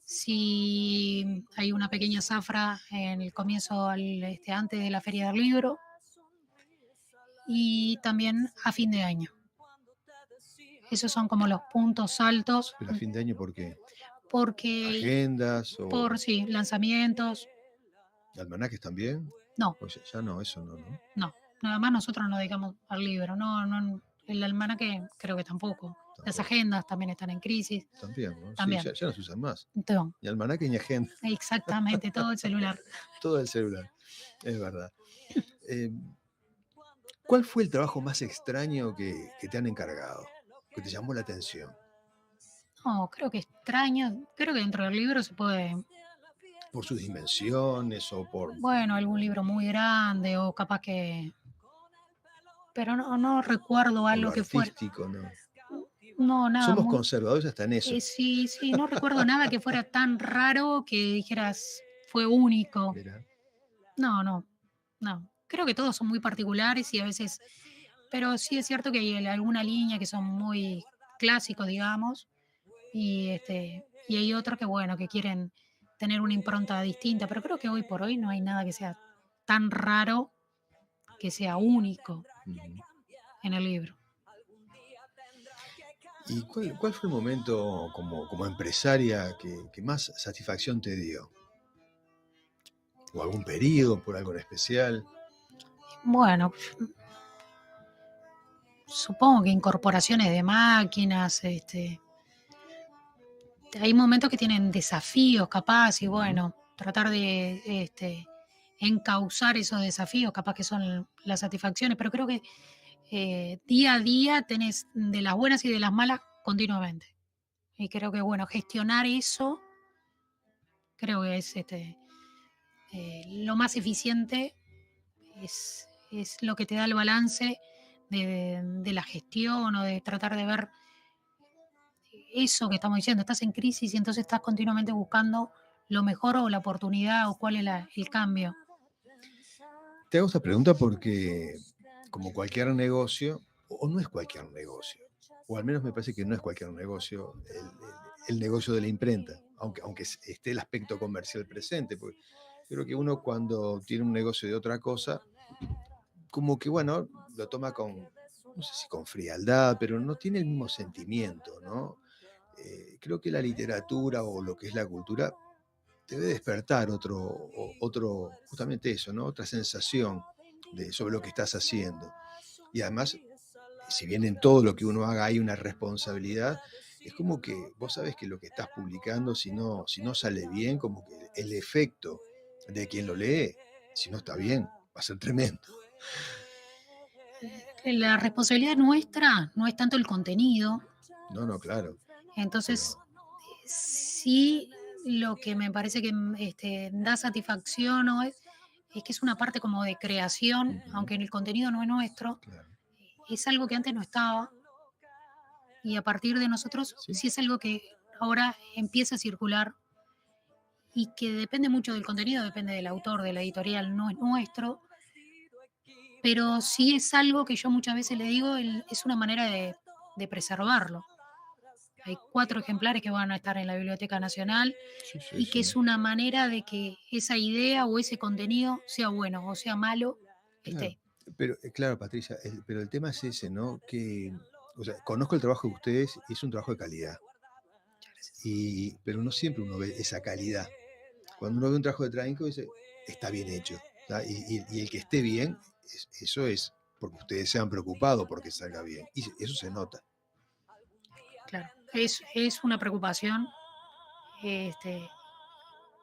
Si hay una pequeña zafra en el comienzo, antes de la feria del libro, y también a fin de año. Esos son como los puntos altos, Pero a fin de año, ¿por qué? porque ¿Agendas o por sí, lanzamientos, almanaques también? no, Pues ya no, eso no, ¿no? no. Nada más nosotros nos dedicamos al libro, no, el almanaque creo que tampoco. Las Tampoco. agendas también están en crisis. También, ¿no? También. Sí, ya no se usan más. Entonces, Ni almanaque ni agenda. exactamente, todo el celular. Todo el celular. Es verdad. ¿Cuál fue el trabajo más extraño que te han encargado? Que te llamó la atención. No, creo que extraño, creo que dentro del libro se puede, ¿Por sus dimensiones o por bueno, algún libro muy grande o capaz que, pero no recuerdo lo algo que fuera. artístico? ¿No? No, nada Somos muy. conservadores hasta en eso. Sí, no recuerdo nada que fuera tan raro que dijeras fue único. Mirá. No. Creo que todos son muy particulares y a veces, pero sí es cierto que hay alguna línea que son muy clásicos, digamos, y hay otros que, bueno, que quieren tener una impronta distinta, pero creo que hoy por hoy no hay nada que sea tan raro que sea único Ujú. en el libro. ¿Y cuál fue el momento como empresaria que más satisfacción te dio? ¿O algún periodo por algo en especial? Bueno, supongo que incorporaciones de máquinas, hay momentos que tienen desafíos capaz y Ujú. bueno, tratar de encauzar esos desafíos capaz que son las satisfacciones, pero creo que día a día tenés de las buenas y de las malas continuamente. Y creo que bueno, gestionar eso creo que es lo más eficiente, es lo que te da el balance de la gestión o de tratar de ver eso que estamos diciendo, estás en crisis y entonces estás continuamente buscando lo mejor o la oportunidad o cuál es el cambio. Te hago esta pregunta porque, como cualquier negocio, o no es cualquier negocio, o al menos me parece que no es cualquier negocio, el negocio de la imprenta, aunque esté el aspecto comercial presente, porque creo que uno cuando tiene un negocio de otra cosa, como que, bueno, lo toma con, no sé si con frialdad, pero no tiene el mismo sentimiento, ¿no? Creo que la literatura o lo que es la cultura debe despertar otro, justamente eso, ¿no? Otra sensación sobre lo que estás haciendo. Y además, si bien en todo lo que uno haga hay una responsabilidad, es como que vos sabés que lo que estás publicando, si no sale bien, como que el efecto de quien lo lee, si no está bien, va a ser tremendo. La responsabilidad nuestra no es tanto el contenido. No, claro. Entonces, sí, lo que me parece que da satisfacción es que es una parte como de creación, Ujú. aunque el contenido no es nuestro, Claro. es algo que antes no estaba y a partir de nosotros sí es algo que ahora empieza a circular y que depende mucho del contenido, depende del autor, de la editorial, no es nuestro, pero sí es algo que yo muchas veces le digo, es una manera de preservarlo. Hay 4 ejemplares que van a estar en la Biblioteca Nacional y que es una manera de que esa idea o ese contenido, sea bueno o sea malo, esté. Pero, claro, Patricia, pero el tema es ese, ¿no? Que, o sea, conozco el trabajo de ustedes y es un trabajo de calidad. Pero no siempre uno ve esa calidad. Cuando uno ve un trabajo de Trainco, dice, está bien hecho. Y el que esté bien, eso es porque ustedes se han preocupado porque salga bien. Y eso se nota. Claro, es una preocupación.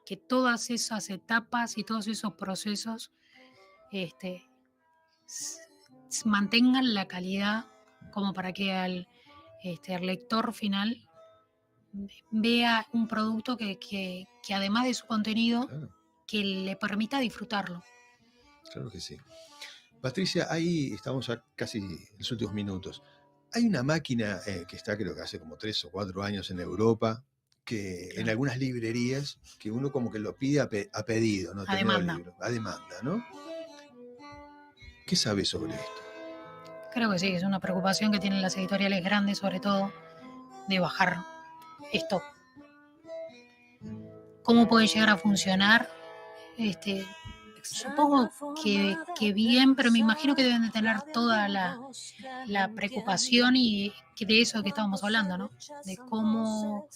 que todas esas etapas y todos esos procesos mantengan la calidad como para que al lector final vea un producto que además de su contenido, Claro, que le permita disfrutarlo. claro que sí. Patricia, ahí estamos a casi en los últimos minutos. Hay una máquina que está, creo que hace como 3 o 4 años en Europa, que en Claro. algunas librerías, que uno como que lo pide a pedido, ¿no? A Tener el demanda. libro, a demanda, ¿no? ¿Qué sabes sobre esto? Creo que sí, es una preocupación que tienen las editoriales grandes, sobre todo, de bajar esto. ¿Cómo puede llegar a funcionar? Supongo que bien, pero me imagino que deben de tener toda la preocupación y de eso que estábamos hablando, ¿no? De cómo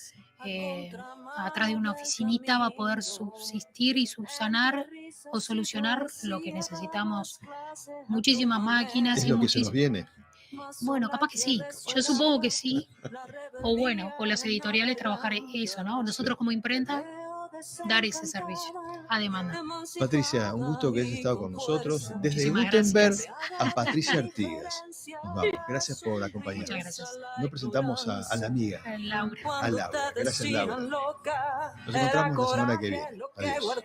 atrás de una oficinita va a poder subsistir y subsanar o solucionar lo que necesitamos. Muchísimas máquinas ¿Es y lo que se nos viene? Bueno, capaz que sí. Yo supongo que sí. O bueno, o las editoriales trabajar eso, ¿no? Nosotros como imprenta dar ese servicio a demanda. Patricia, un gusto que hayas estado con nosotros. Desde Muchísimas Gutenberg gracias. a Patricia Artigas. Nos vamos. Gracias por acompañarnos. Muchas gracias. Nos presentamos a la amiga, Laura. a Laura. Gracias, Laura. Nos encontramos la semana que viene. Adiós.